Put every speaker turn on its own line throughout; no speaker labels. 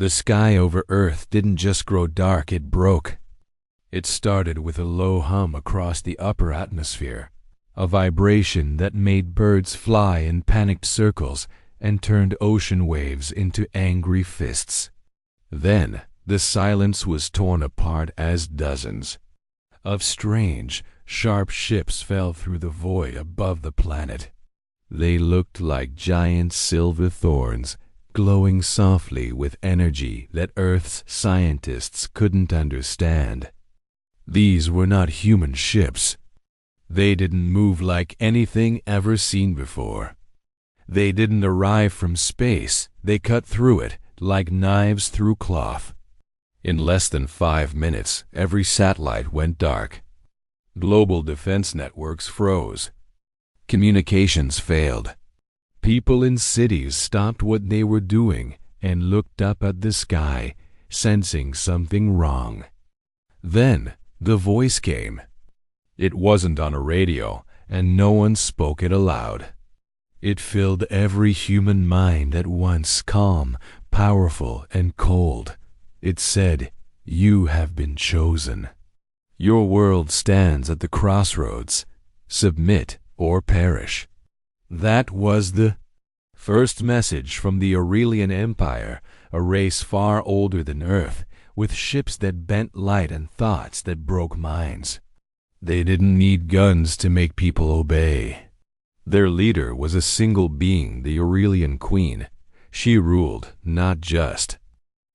The sky over Earth didn't just grow dark, it broke. It started with a low hum across the upper atmosphere, a vibration that made birds fly in panicked circles and turned ocean waves into angry fists. Then the silence was torn apart as dozens of strange, sharp ships fell through the void above the planet. They looked like giant silver thorns, glowing softly with energy that Earth's scientists couldn't understand. These were not human ships. They didn't move like anything ever seen before. They didn't arrive from space, they cut through it like knives through cloth. In less than 5 minutes, every satellite went dark. Global defense networks froze. Communications failed. People in cities stopped what they were doing and looked up at the sky, sensing something wrong. Then the voice came. It wasn't on a radio, and no one spoke it aloud. It filled every human mind at once, calm, powerful, and cold. It said, "You have been chosen. Your world stands at the crossroads. Submit or perish." That was the first message from the Aurelian Empire, a race far older than Earth, with ships that bent light and thoughts that broke minds. They didn't need guns to make people obey. Their leader was a single being, the Aurelian Queen. She ruled not just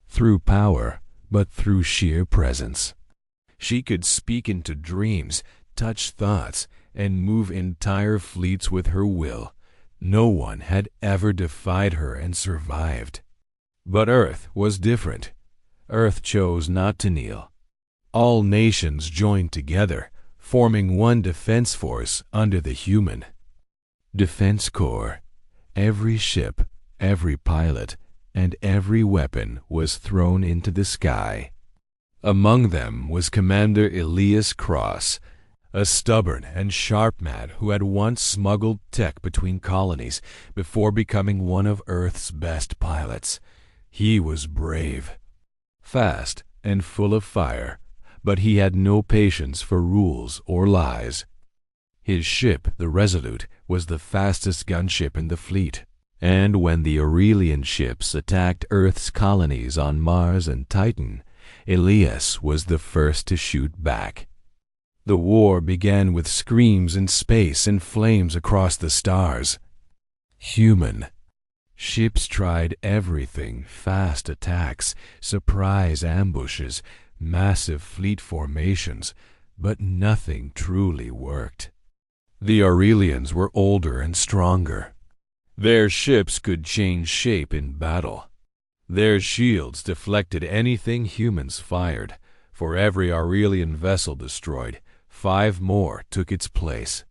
through power, but through sheer presence. She could speak into dreams, touch thoughts, and move entire fleets with her will. No one had ever defied her and survived. But Earth was different. Earth chose not to kneel. All nations joined together, forming one defense force under the human Defense Corps. Every ship, every pilot, and every weapon was thrown into the sky. Among them was Commander Elias Cross, a stubborn and sharp man who had once smuggled tech between colonies before becoming one of Earth's best pilots. He was brave, fast, and full of fire, but he had no patience for rules or lies. His ship, the Resolute, was the fastest gunship in the fleet, and when the Aurelian ships attacked Earth's colonies on Mars and Titan, Elias was the first to shoot back. The war began with screams in space and flames across the stars. Human ships tried everything: fast attacks, surprise ambushes, massive fleet formations, but nothing truly worked. The Aurelians were older and stronger. Their ships could change shape in battle. Their shields deflected anything humans fired. For every Aurelian vessel destroyed, 5 more took its place.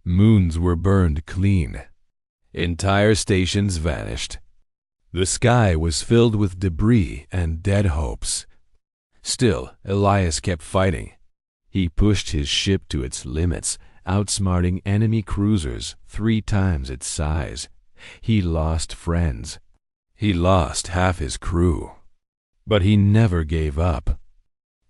Moons were burned clean. Entire stations vanished. The sky was filled with debris and dead hopes. Still, Elias kept fighting. He pushed his ship to its limits, outsmarting enemy cruisers 3 times its size. He lost friends. He lost half his crew. But he never gave up.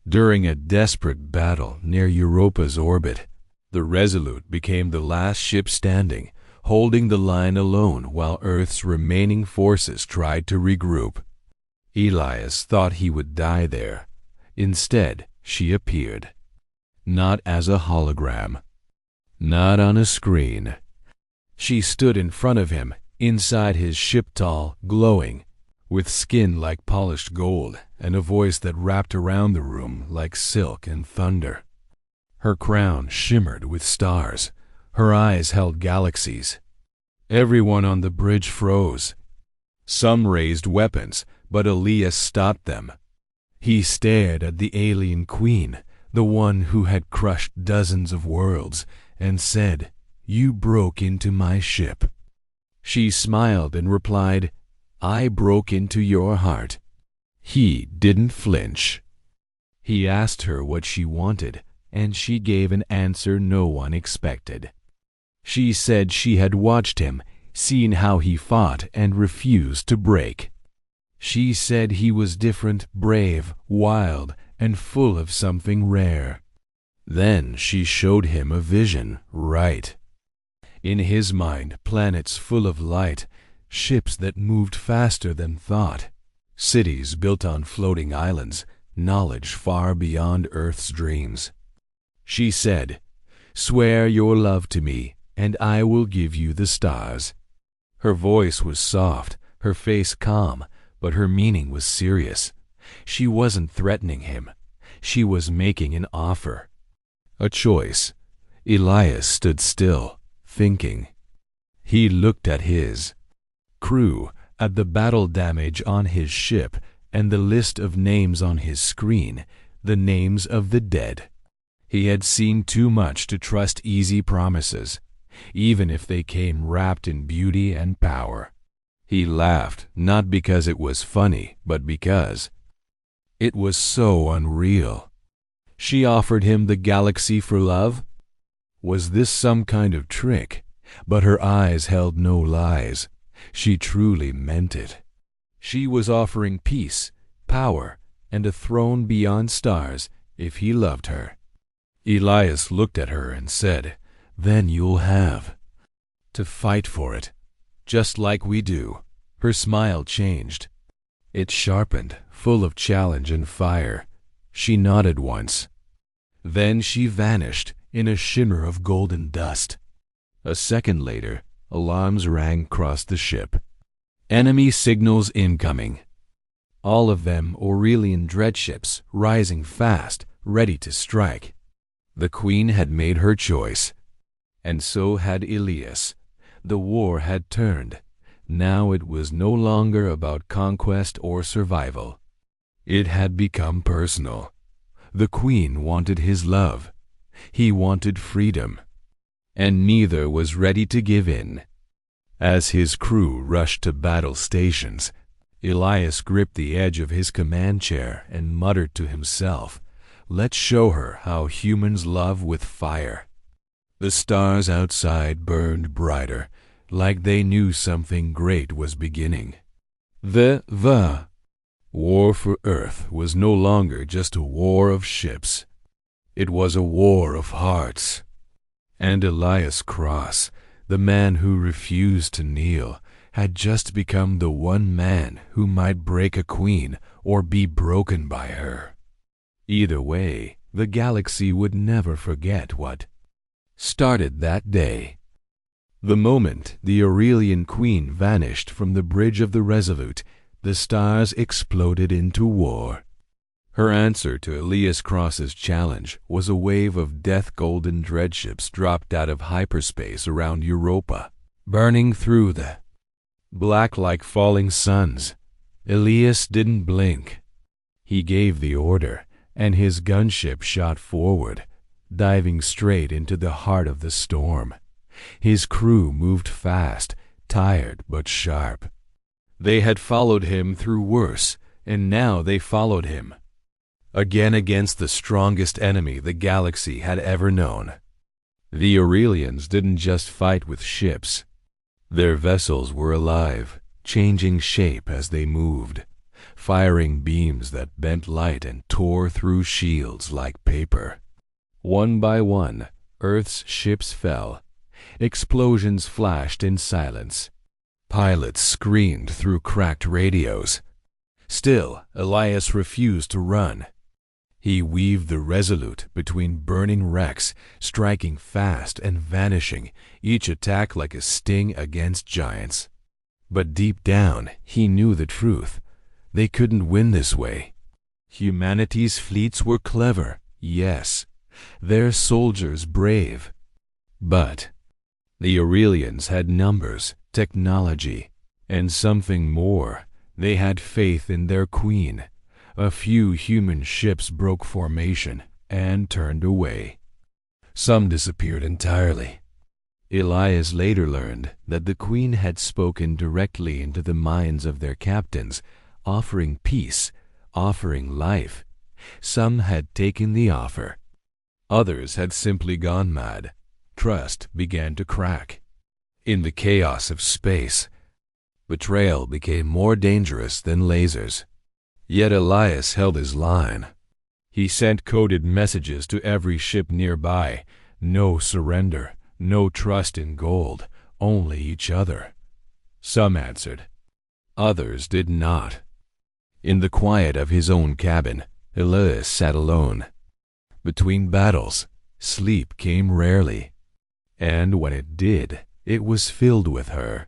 During a desperate battle near Europa's orbit, the Resolute became the last ship standing, holding the line alone while Earth's remaining forces tried to regroup. Elias thought he would die there. Instead, she appeared. Not as a hologram. Not on a screen. She stood in front of him, inside his ship tall, glowing, with skin like polished gold and a voice that wrapped around the room like silk and thunder. Her crown shimmered with stars. Her eyes held galaxies. Everyone on the bridge froze. Some raised weapons, but Elias stopped them. He stared at the alien queen, the one who had crushed dozens of worlds, and said, "You broke into my ship." She smiled and replied, "I broke into your heart." He didn't flinch. He asked her what she wanted, and she gave an answer no one expected. She said she had watched him, seen how he fought, and refused to break. She said he was different, brave, wild, and full of something rare. Then she showed him a vision, right. In his mind, planets full of light, ships that moved faster than thought, cities built on floating islands, knowledge far beyond Earth's dreams. She said, "Swear your love to me, and I will give you the stars." Her voice was soft, her face calm, but her meaning was serious. She wasn't threatening him. She was making an offer. A choice. Elias stood still, thinking. He looked at his crew, at the battle damage on his ship, and the list of names on his screen, the names of the dead. He had seen too much to trust easy promises, even if they came wrapped in beauty and power. He laughed, not because it was funny, but because it was so unreal. She offered him the galaxy for love? Was this some kind of trick? But her eyes held no lies. She truly meant it. She was offering peace, power, and a throne beyond stars if he loved her. Elias looked at her and said, "Then you'll have to fight for it, just like we do." Her smile changed. It sharpened, full of challenge and fire. She nodded once. Then she vanished in a shimmer of golden dust. A second later, alarms rang across the ship. Enemy signals incoming. All of them Aurelian dreadships, rising fast, ready to strike. The Queen had made her choice. And so had Elias. The war had turned. Now it was no longer about conquest or survival. It had become personal. The Queen wanted his love. He wanted freedom. And neither was ready to give in. As his crew rushed to battle stations, Elias gripped the edge of his command chair and muttered to himself, "Let's show her how humans love with fire." The stars outside burned brighter, like they knew something great was beginning. The war for Earth was no longer just a war of ships. It was a war of hearts. And Elias Cross, the man who refused to kneel, had just become the one man who might break a queen or be broken by her. Either way, the galaxy would never forget what started that day. The moment the Aurelian Queen vanished from the bridge of the Resolute, the stars exploded into war. Her answer to Elias Cross's challenge was a wave of death-golden dreadships dropped out of hyperspace around Europa, burning through the black like falling suns. Elias didn't blink. He gave the order, and his gunship shot forward, diving straight into the heart of the storm. His crew moved fast, tired but sharp. They had followed him through worse, and now they followed him again against the strongest enemy the galaxy had ever known. The Aurelians didn't just fight with ships. Their vessels were alive, changing shape as they moved, firing beams that bent light and tore through shields like paper. One by one, Earth's ships fell. Explosions flashed in silence. Pilots screamed through cracked radios. Still, Elias refused to run. He weaved the Resolute between burning wrecks, striking fast and vanishing, each attack like a sting against giants. But deep down, he knew the truth. They couldn't win this way. Humanity's fleets were clever, yes. Their soldiers brave. But the Aurelians had numbers, technology, and something more. They had faith in their queen. A few human ships broke formation and turned away. Some disappeared entirely. Elias later learned that the queen had spoken directly into the minds of their captains, offering peace, offering life. Some had taken the offer. Others had simply gone mad. Trust began to crack. In the chaos of space, Betrayal became more dangerous than lasers. Yet Elias held his line. He sent coded messages to every ship nearby. No surrender, no trust in gold, only each other. Some answered. Others did not. In the quiet of his own cabin, Elias sat alone. Between battles, sleep came rarely. And when it did, it was filled with her.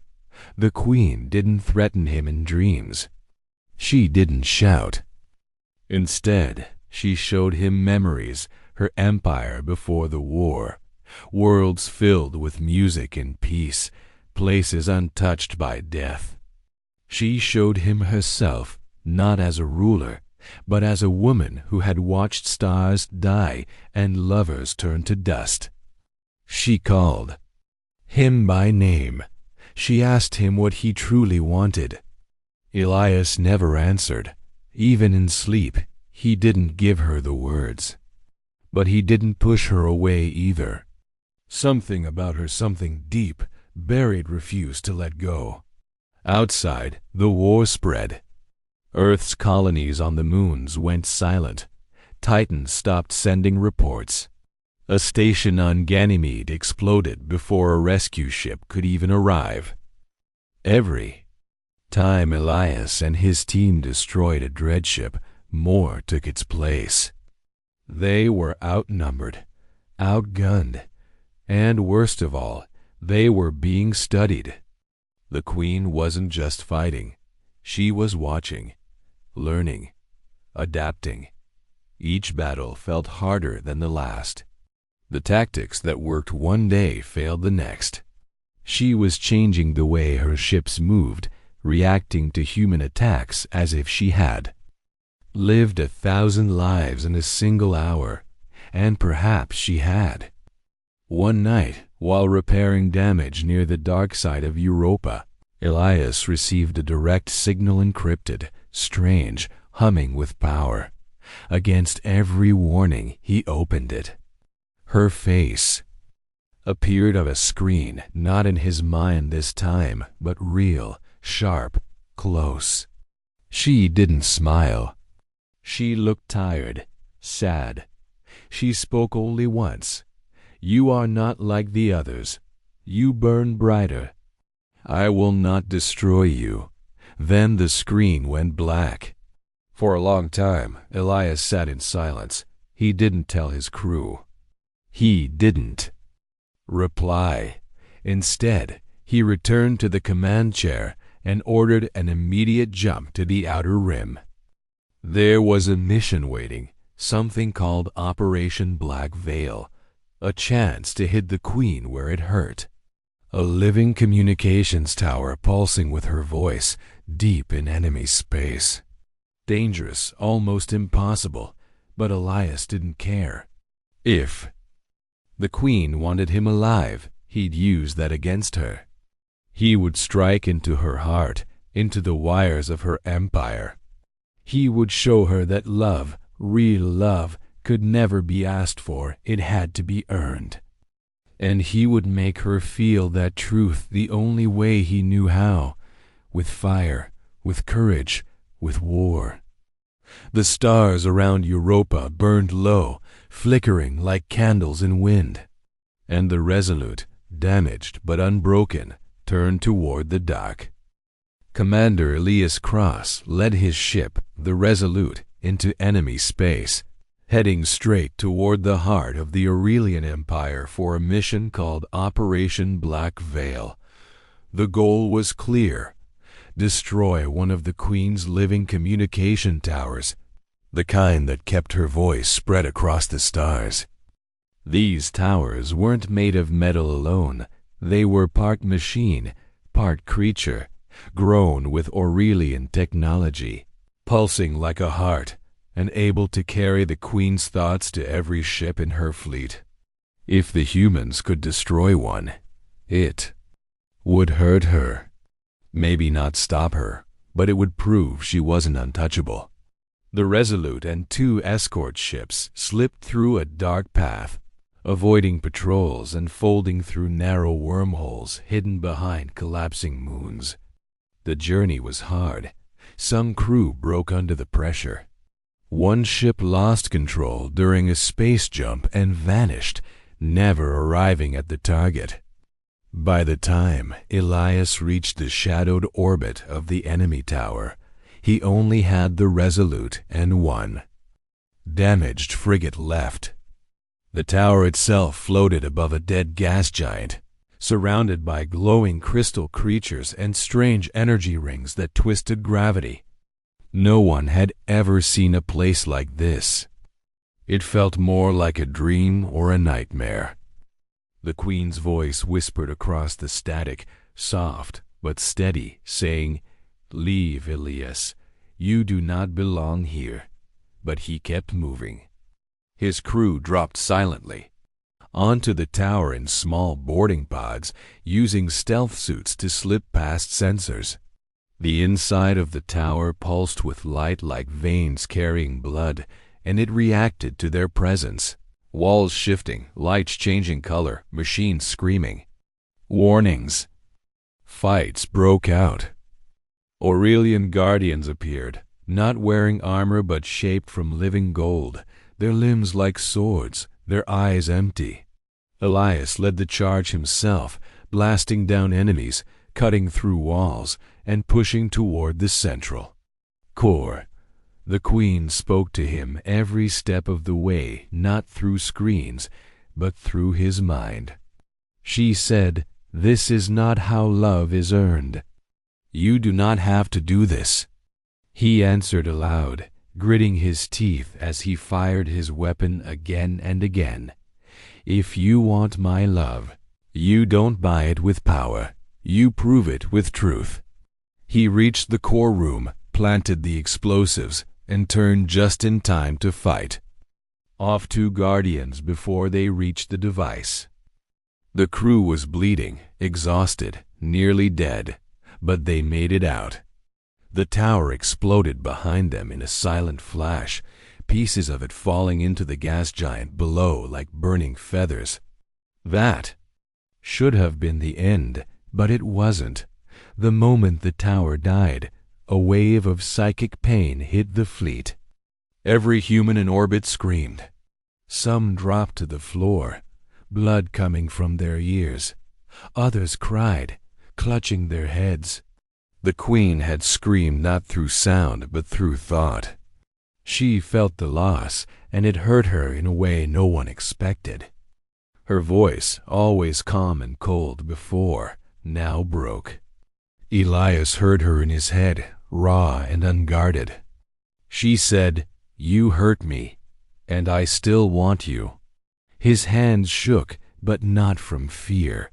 The queen didn't threaten him in dreams. She didn't shout. Instead, she showed him memories, her empire before the war, worlds filled with music and peace, places untouched by death. She showed him herself, not as a ruler, but as a woman who had watched stars die and lovers turn to dust. She called him by name. She asked him what he truly wanted. Elias never answered. Even in sleep, he didn't give her the words. But he didn't push her away either. Something about her, something deep, buried, refused to let go. Outside, the war spread. Earth's colonies on the moons went silent. Titans stopped sending reports. A station on Ganymede exploded before a rescue ship could even arrive. Every time Elias and his team destroyed a dreadship, more took its place. They were outnumbered, outgunned, and worst of all, they were being studied. The queen wasn't just fighting. She was watching, learning, adapting. Each battle felt harder than the last. The tactics that worked one day failed the next. She was changing the way her ships moved, reacting to human attacks as if she had lived 1,000 lives in a single hour, and perhaps she had. One night, while repairing damage near the dark side of Europa, Elias received a direct signal, encrypted, strange, humming with power. Against every warning, he opened it. Her face appeared on a screen, not in his mind this time, but real, sharp, close. She didn't smile. She looked tired, sad. She spoke only once. "You are not like the others. You burn brighter. I will not destroy you." Then the screen went black. For a long time, Elias sat in silence. He didn't tell his crew. He didn't reply. Instead, he returned to the command chair and ordered an immediate jump to the outer rim. There was a mission waiting, something called Operation Black Veil, a chance to hit the queen where it hurt. A living communications tower pulsing with her voice, deep in enemy space. Dangerous, almost impossible, but Elias didn't care. If the queen wanted him alive, he'd use that against her. He would strike into her heart, into the wires of her empire. He would show her that love, real love, could never be asked for, it had to be earned. And he would make her feel that truth the only way he knew how, with fire, with courage, with war. The stars around Europa burned low, flickering like candles in wind, and the Resolute, damaged but unbroken, turned toward the dark. Commander Elias Cross led his ship, the Resolute, into enemy space, heading straight toward the heart of the Aurelian Empire for a mission called Operation Black Veil. The goal was clear: destroy one of the Queen's living communication towers, the kind that kept her voice spread across the stars. These towers weren't made of metal alone. They were part machine, part creature, grown with Aurelian technology, pulsing like a heart, and able to carry the Queen's thoughts to every ship in her fleet. If the humans could destroy one, it would hurt her. Maybe not stop her, but it would prove she wasn't untouchable. The Resolute and 2 escort ships slipped through a dark path, avoiding patrols and folding through narrow wormholes hidden behind collapsing moons. The journey was hard. Some crew broke under the pressure. One ship lost control during a space jump and vanished, never arriving at the target. By the time Elias reached the shadowed orbit of the enemy tower, he only had the Resolute and one damaged frigate left. The tower itself floated above a dead gas giant, surrounded by glowing crystal creatures and strange energy rings that twisted gravity. No one had ever seen a place like this. It felt more like a dream or a nightmare. The Queen's voice whispered across the static, soft but steady, saying, "Leave, Elias. You do not belong here." But he kept moving. His crew dropped silently onto the tower in small boarding pods, using stealth suits to slip past sensors. The inside of the tower pulsed with light like veins carrying blood, and it reacted to their presence. Walls shifting, lights changing color, machines screaming. Warnings. Fights broke out. Aurelian guardians appeared, not wearing armor but shaped from living gold, their limbs like swords, their eyes empty. Elias led the charge himself, blasting down enemies, cutting through walls, and pushing toward the central core. The Queen spoke to him every step of the way, not through screens, but through his mind. She said, "This is not how love is earned. You do not have to do this." He answered aloud, gritting his teeth as he fired his weapon again and again. "If you want my love, you don't buy it with power. You prove it with truth." He reached the core room, planted the explosives, and turned just in time to fight off two guardians before they reached the device. The crew was bleeding, exhausted, nearly dead, but they made it out. The tower exploded behind them in a silent flash, pieces of it falling into the gas giant below like burning feathers. That should have been the end, but it wasn't. The moment the tower died, a wave of psychic pain hit the fleet. Every human in orbit screamed. Some dropped to the floor, blood coming from their ears. Others cried, clutching their heads. The Queen had screamed not through sound but through thought. She felt the loss, and it hurt her in a way no one expected. Her voice, always calm and cold before, now broke. Elias heard her in his head, raw and unguarded. She said, "You hurt me, and I still want you." His hands shook, but not from fear.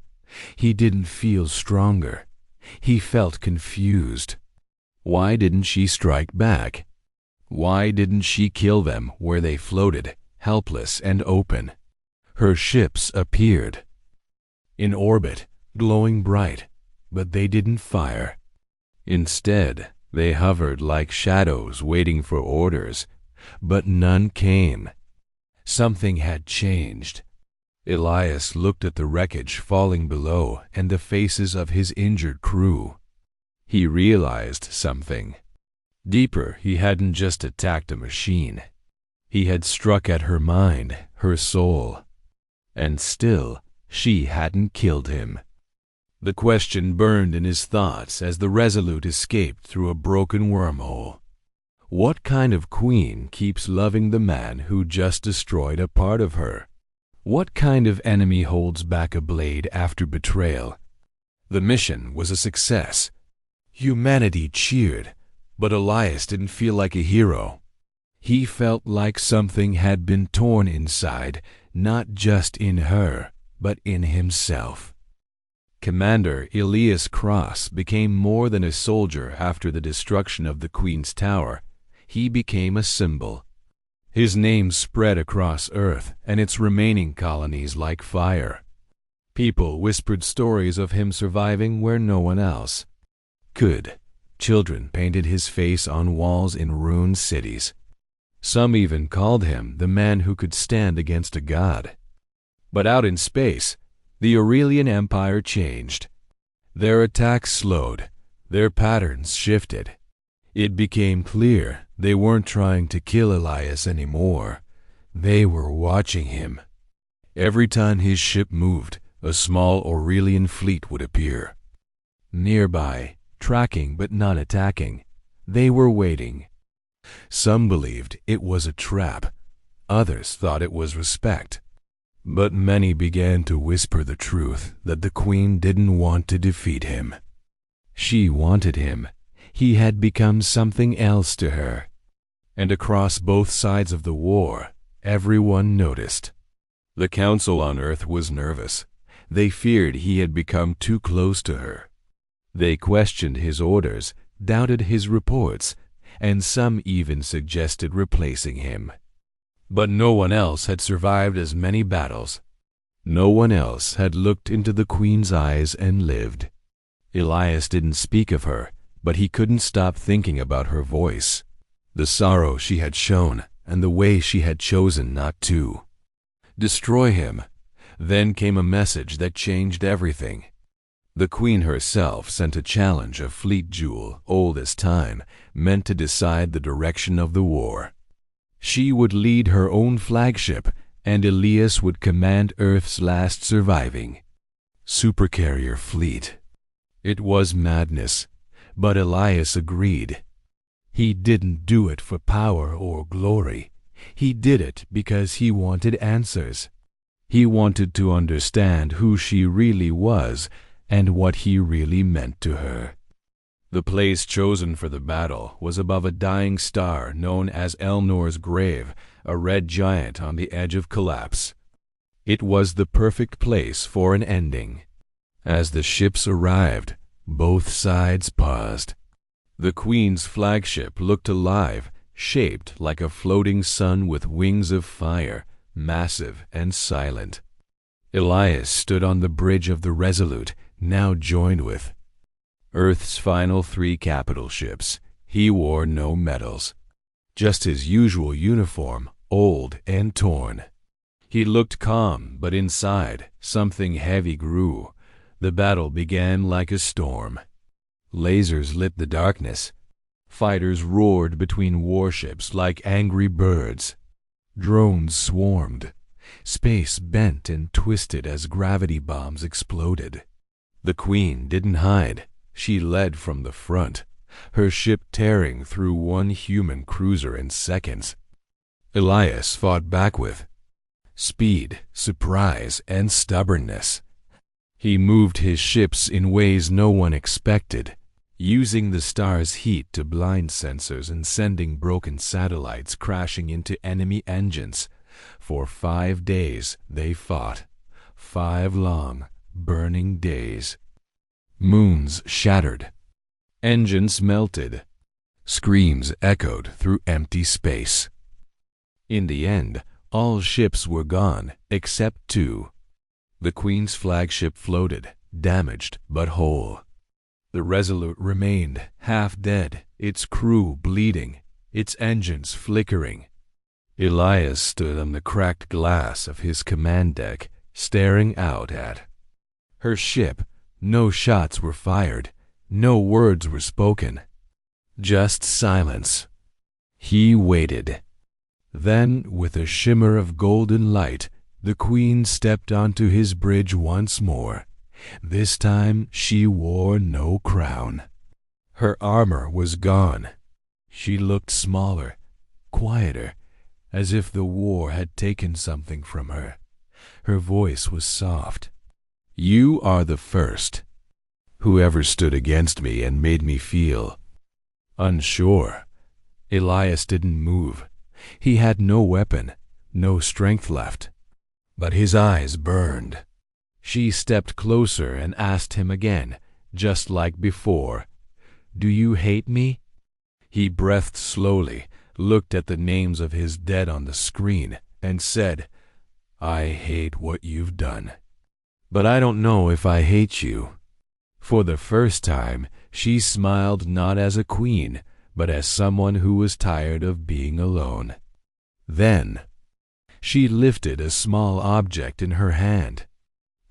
He didn't feel stronger. He felt confused. Why didn't she strike back? Why didn't she kill them where they floated, helpless and open? Her ships appeared in orbit, glowing bright, but they didn't fire. Instead, they hovered like shadows waiting for orders, but none came. Something had changed. Elias looked at the wreckage falling below and the faces of his injured crew. He realized something. Deeper, he hadn't just attacked a machine. He had struck at her mind, her soul. And still, she hadn't killed him. The question burned in his thoughts as the Resolute escaped through a broken wormhole. What kind of queen keeps loving the man who just destroyed a part of her? What kind of enemy holds back a blade after betrayal? The mission was a success. Humanity cheered, but Elias didn't feel like a hero. He felt like something had been torn inside, not just in her, but in himself. Commander Elias Cross became more than a soldier after the destruction of the Queen's Tower. He became a symbol. His name spread across Earth and its remaining colonies like fire. People whispered stories of him surviving where no one else could. Children painted his face on walls in ruined cities. Some even called him the man who could stand against a god. But out in space, the Aurelian Empire changed. Their attacks slowed, Their patterns shifted. It became clear they weren't trying to kill Elias anymore. They were watching him. Every time his ship moved, a small Aurelian fleet would appear. Nearby, tracking but not attacking. They were waiting. Some believed it was a trap. Others thought it was respect. But many began to whisper the truth that the Queen didn't want to defeat him. She wanted him. He had become something else to her. And across both sides of the war, everyone noticed. The Council on Earth was nervous. They feared he had become too close to her. They questioned his orders, doubted his reports, and some even suggested replacing him. But no one else had survived as many battles. No one else had looked into the Queen's eyes and lived. Elias didn't speak of her, but he couldn't stop thinking about her voice, the sorrow she had shown, and the way she had chosen not to. Destroy him. Then came a message that changed everything. The Queen herself sent a challenge, a fleet jewel, old as time, meant to decide the direction of the war. She would lead her own flagship, and Elias would command Earth's last surviving supercarrier fleet. It was madness, but Elias agreed. He didn't do it for power or glory. He did it because he wanted answers. He wanted to understand who she really was and what he really meant to her. The place chosen for the battle was above a dying star known as Elnor's grave, a red giant on the edge of collapse. It was the perfect place for an ending. As the ships arrived, both sides paused. The Queen's flagship looked alive, shaped like a floating sun with wings of fire, massive and silent. Elias stood on the bridge of the Resolute, now joined with Earth's final 3 capital ships. He wore no medals, just his usual uniform, old and torn. He looked calm, but inside, something heavy grew. The battle began like a storm. Lasers lit the darkness. Fighters roared between warships like angry birds. Drones swarmed. Space bent and twisted as gravity bombs exploded. The Queen didn't hide. She led from the front, her ship tearing through one human cruiser in seconds. Elias fought back with speed, surprise, and stubbornness. He moved his ships in ways no one expected, using the star's heat to blind sensors and sending broken satellites crashing into enemy engines. For 5 days they fought. 5 long, burning days. Moons shattered. Engines melted. Screams echoed through empty space. In the end, all ships were gone except 2. The Queen's flagship floated, damaged but whole. The Resolute remained, half dead, its crew bleeding, its engines flickering. Elias stood on the cracked glass of his command deck, staring out at her ship. No shots were fired, no words were spoken. Just silence. He waited. Then, with a shimmer of golden light, the Queen stepped onto his bridge once more. This time she wore no crown. Her armor was gone. She looked smaller, quieter, as if the war had taken something from her. Her voice was soft. "You are the first. Whoever stood against me and made me feel unsure." Elias didn't move. He had no weapon, no strength left. But his eyes burned. She stepped closer and asked him again, just like before, "Do you hate me?" He breathed slowly, looked at the names of his dead on the screen, and said, "I hate what you've done. But I don't know if I hate you." For the first time, she smiled not as a queen, but as someone who was tired of being alone. Then she lifted a small object in her hand,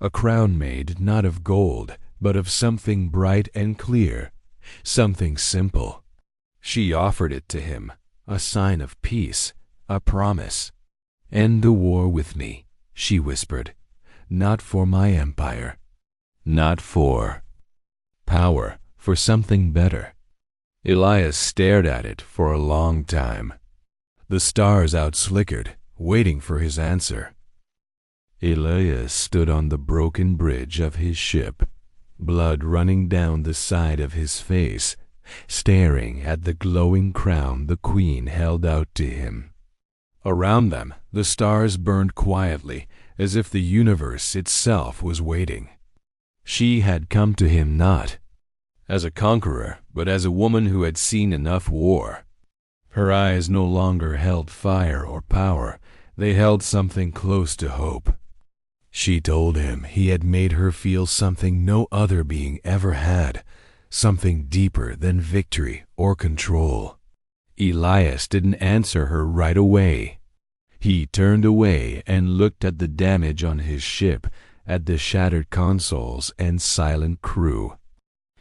a crown made not of gold, but of something bright and clear. something simple. She offered it to him, a sign of peace, a promise. "End the war with me," she whispered. "Not for my empire. Not for power, for something better." Elias stared at it for a long time. The stars outslickered, waiting for his answer. Elias stood on the broken bridge of his ship, blood running down the side of his face, staring at the glowing crown the queen held out to him. Around them, the stars burned quietly, as if the universe itself was waiting. She had come to him not as a conqueror, but as a woman who had seen enough war. Her eyes no longer held fire or power, they held something close to hope. She told him he had made her feel something no other being ever had, something deeper than victory or control. Elias didn't answer her right away. He turned away and looked at the damage on his ship, at the shattered consoles and silent crew.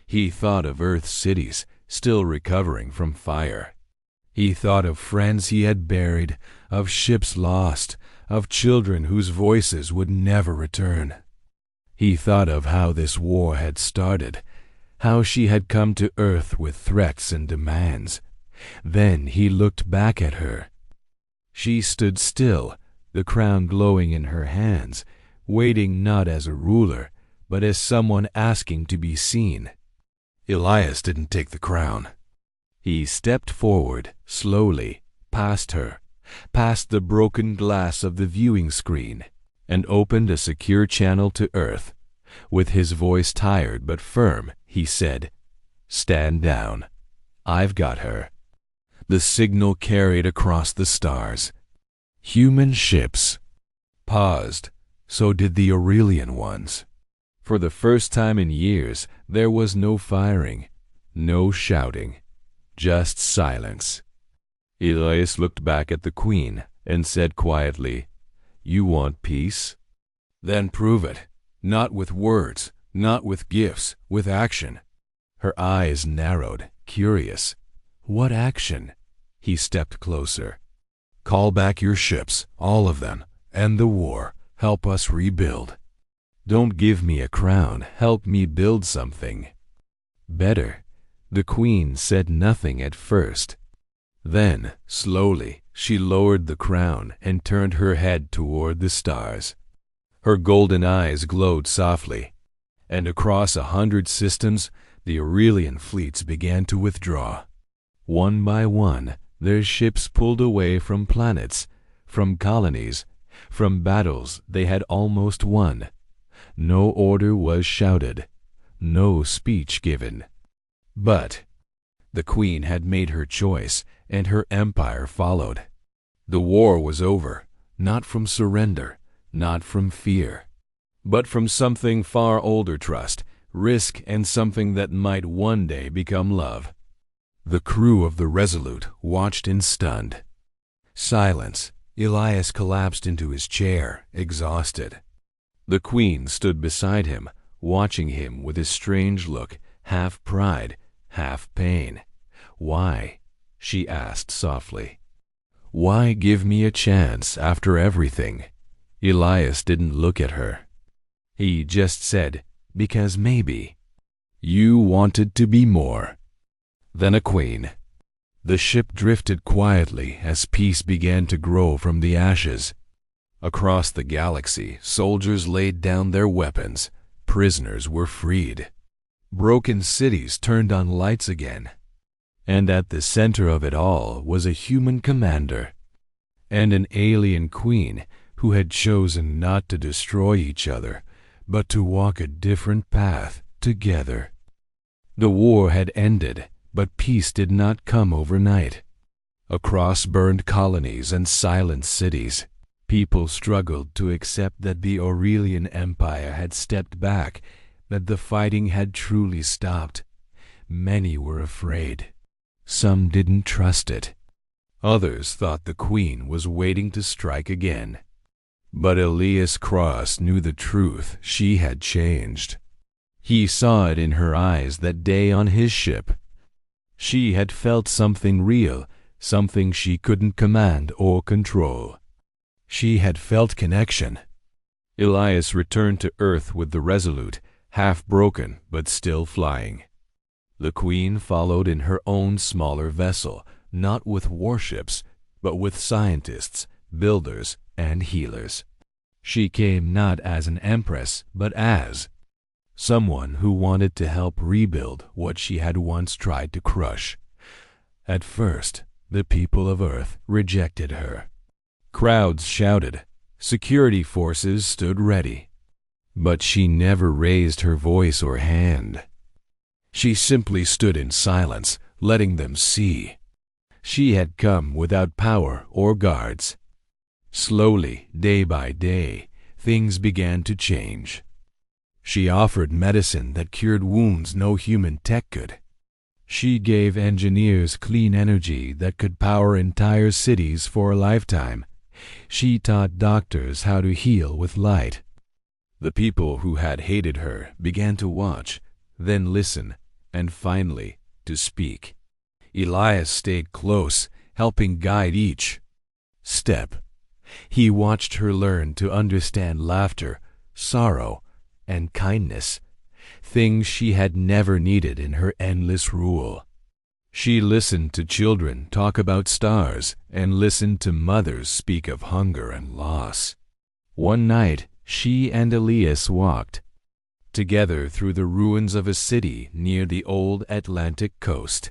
He thought of Earth's cities, still recovering from fire. He thought of friends he had buried, of ships lost, of children whose voices would never return. He thought of how this war had started, how she had come to Earth with threats and demands. Then he looked back at her. She stood still, the crown glowing in her hands, waiting not as a ruler, but as someone asking to be seen. Elias didn't take the crown. He stepped forward, slowly, past her, past the broken glass of the viewing screen, and opened a secure channel to Earth. With his voice tired but firm, he said, "Stand down. I've got her." The signal carried across the stars. Human ships paused, so did the Aurelian ones. For the first time in years, there was no firing, no shouting, just silence. Elias looked back at the queen and said quietly, "You want peace? Then prove it, not with words, not with gifts, with action." Her eyes narrowed, curious. What action? He stepped closer. "Call back your ships, all of them, end the war, help us rebuild. Don't give me a crown, help me build something better." The queen said nothing at first. Then, slowly, she lowered the crown and turned her head toward the stars. Her golden eyes glowed softly, and across 100 systems, the Aurelian fleets began to withdraw. One by one, their ships pulled away from planets, from colonies, from battles they had almost won. No order was shouted, no speech given. But the queen had made her choice, and her empire followed. The war was over, not from surrender, not from fear, but from something far older: trust, risk, and something that might one day become love. The crew of the Resolute watched in stunned silence. Elias collapsed into his chair, exhausted. The queen stood beside him, watching him with a strange look, half pride, half pain. "Why?" she asked softly. "Why give me a chance after everything?" Elias didn't look at her. He just said, "Because maybe you wanted to be more than a queen." The ship drifted quietly as peace began to grow from the ashes. Across the galaxy, soldiers laid down their weapons. Prisoners were freed. Broken cities turned on lights again. And at the center of it all was a human commander and an alien queen who had chosen not to destroy each other, but to walk a different path together. The war had ended, but peace did not come overnight. Across burned colonies and silent cities, people struggled to accept that the Aurelian Empire had stepped back, that the fighting had truly stopped. Many were afraid. Some didn't trust it. Others thought the queen was waiting to strike again. But Elias Cross knew the truth: she had changed. He saw it in her eyes that day on his ship, She had felt something real, something she couldn't command or control. She had felt connection. Elias returned to Earth with the Resolute, half broken but still flying. The Queen followed in her own smaller vessel, not with warships, but with scientists, builders, and healers. She came not as an empress, but as someone who wanted to help rebuild what she had once tried to crush. At first, the people of Earth rejected her. Crowds shouted. Security forces stood ready. But she never raised her voice or hand. She simply stood in silence, letting them see. She had come without power or guards. Slowly, day by day, things began to change. She offered medicine that cured wounds no human tech could. She gave engineers clean energy that could power entire cities for a lifetime. She taught doctors how to heal with light. The people who had hated her began to watch, then listen, and finally to speak. Elias stayed close, helping guide each step. He watched her learn to understand laughter, sorrow, and kindness, things she had never needed in her endless rule. She listened to children talk about stars and listened to mothers speak of hunger and loss. One night, she and Elias walked together through the ruins of a city near the old Atlantic coast.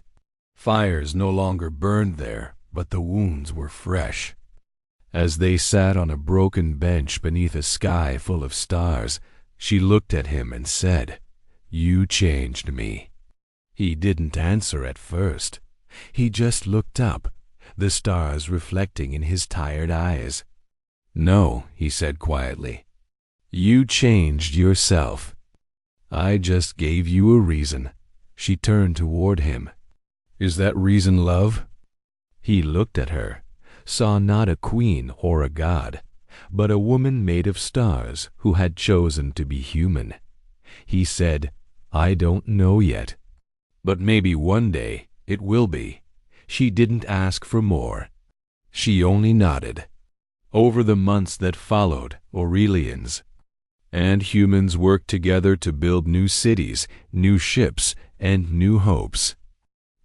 Fires no longer burned there, but the wounds were fresh. As they sat on a broken bench beneath a sky full of stars, she looked at him and said, "You changed me." He didn't answer at first. He just looked up, the stars reflecting in his tired eyes. "No," he said quietly. "You changed yourself. I just gave you a reason." She turned toward him. "Is that reason love?" He looked at her, saw not a queen or a god, but a woman made of stars who had chosen to be human. He said, "I don't know yet, but maybe one day it will be." She didn't ask for more. She only nodded. Over the months that followed, Aurelians and humans worked together to build new cities, new ships, and new hopes.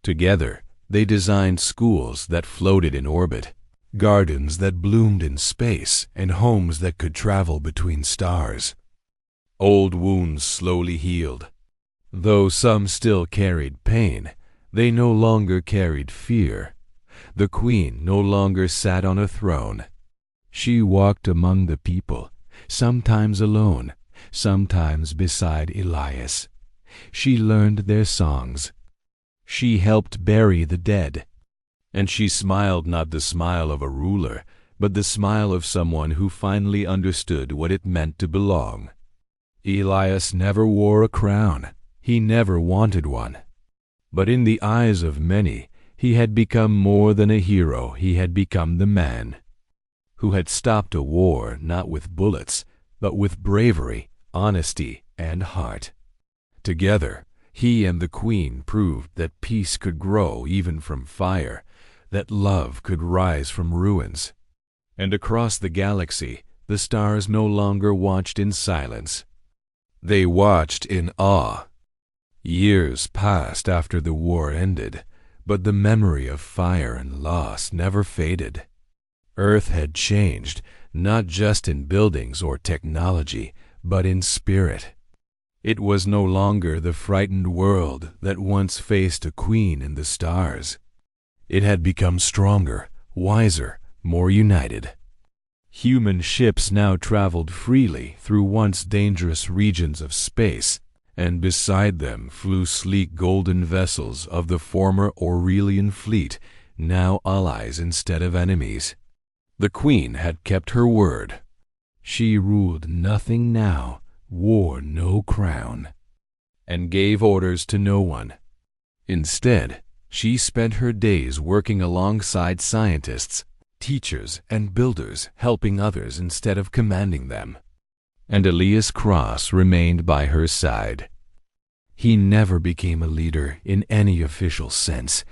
Together, they designed schools that floated in orbit, gardens that bloomed in space, and homes that could travel between stars. Old wounds slowly healed. Though some still carried pain, they no longer carried fear. The Queen no longer sat on a throne. She walked among the people, sometimes alone, sometimes beside Elias. She learned their songs. She helped bury the dead. And she smiled not the smile of a ruler, but the smile of someone who finally understood what it meant to belong. Elias never wore a crown. He never wanted one. But in the eyes of many, he had become more than a hero. He had become the man who had stopped a war not with bullets, but with bravery, honesty, and heart. Together, he and the Queen proved that peace could grow even from fire, that love could rise from ruins. And across the galaxy, the stars no longer watched in silence. They watched in awe. Years passed after the war ended, but the memory of fire and loss never faded. Earth had changed, not just in buildings or technology, but in spirit. It was no longer the frightened world that once faced a queen in the stars. It had become stronger, wiser, more united. Human ships now traveled freely through once dangerous regions of space, and beside them flew sleek golden vessels of the former Aurelian fleet, now allies instead of enemies. The Queen had kept her word. She ruled nothing now, wore no crown, and gave orders to no one. Instead, she spent her days working alongside scientists, teachers, and builders, helping others instead of commanding them. And Elias Cross remained by her side. He never became a leader in any official sense,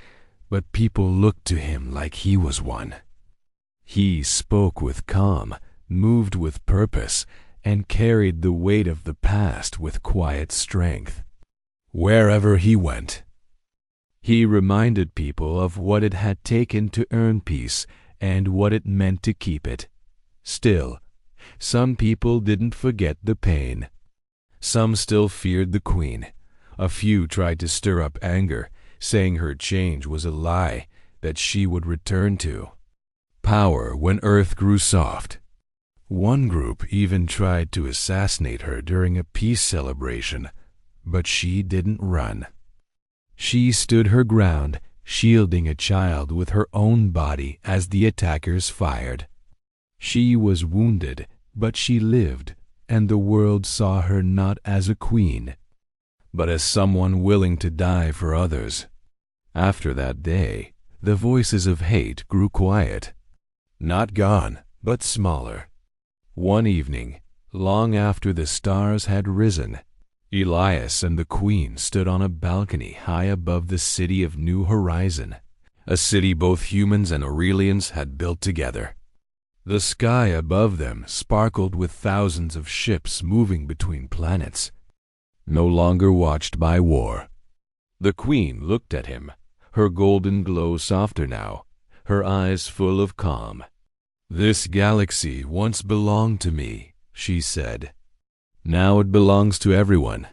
but people looked to him like he was one. He spoke with calm, moved with purpose, and carried the weight of the past with quiet strength. Wherever he went, he reminded people of what it had taken to earn peace and what it meant to keep it. Still, some people didn't forget the pain. Some still feared the queen. A few tried to stir up anger, saying her change was a lie that she would return to power when Earth grew soft. One group even tried to assassinate her during a peace celebration, but she didn't run. She stood her ground, shielding a child with her own body as the attackers fired. She was wounded, but she lived, and the world saw her not as a queen, but as someone willing to die for others. After that day, the voices of hate grew quiet. Not gone, but smaller. One evening, long after the stars had risen, Elias and the Queen stood on a balcony high above the city of New Horizon, a city both humans and Aurelians had built together. The sky above them sparkled with thousands of ships moving between planets, no longer watched by war. The Queen looked at him, her golden glow softer now, her eyes full of calm. "This galaxy once belonged to me," she said. "Now it belongs to everyone,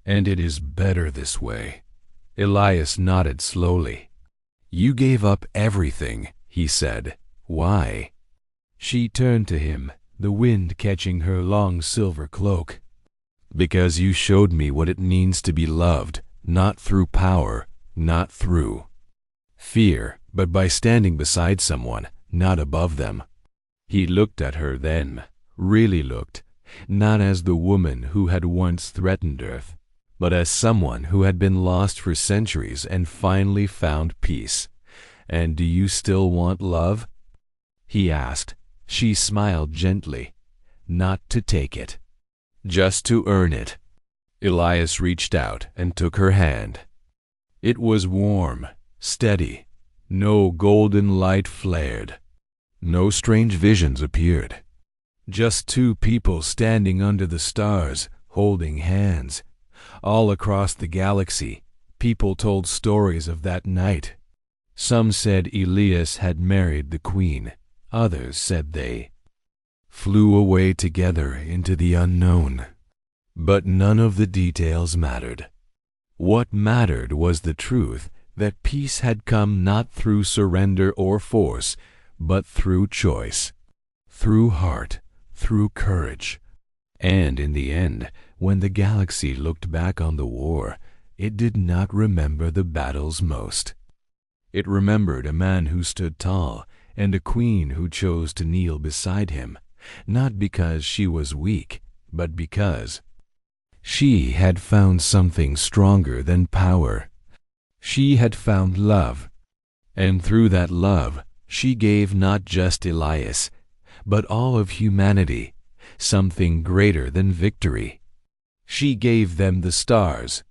and it is better this way." Elias nodded slowly. "You gave up everything," he said. "Why?" She turned to him, the wind catching her long silver cloak. "Because you showed me what it means to be loved, not through power, not through fear, but by standing beside someone, not above them." He looked at her then, really looked, not as the woman who had once threatened Earth, but as someone who had been lost for centuries and finally found peace. "And do you still want love?" he asked. She smiled gently. "Not to take it, just to earn it." Elias reached out and took her hand. It was warm, steady. No golden light flared. No strange visions appeared. Just two people standing under the stars, holding hands. All across the galaxy, people told stories of that night. Some said Elias had married the Queen. Others said they flew away together into the unknown. But none of the details mattered. What mattered was the truth that peace had come not through surrender or force, but through choice, through heart, through courage. And in the end, when the galaxy looked back on the war, it did not remember the battles most. It remembered a man who stood tall and a queen who chose to kneel beside him, not because she was weak, but because she had found something stronger than power. She had found love, and through that love, she gave not just Elias, but all of humanity, something greater than victory. She gave them the stars,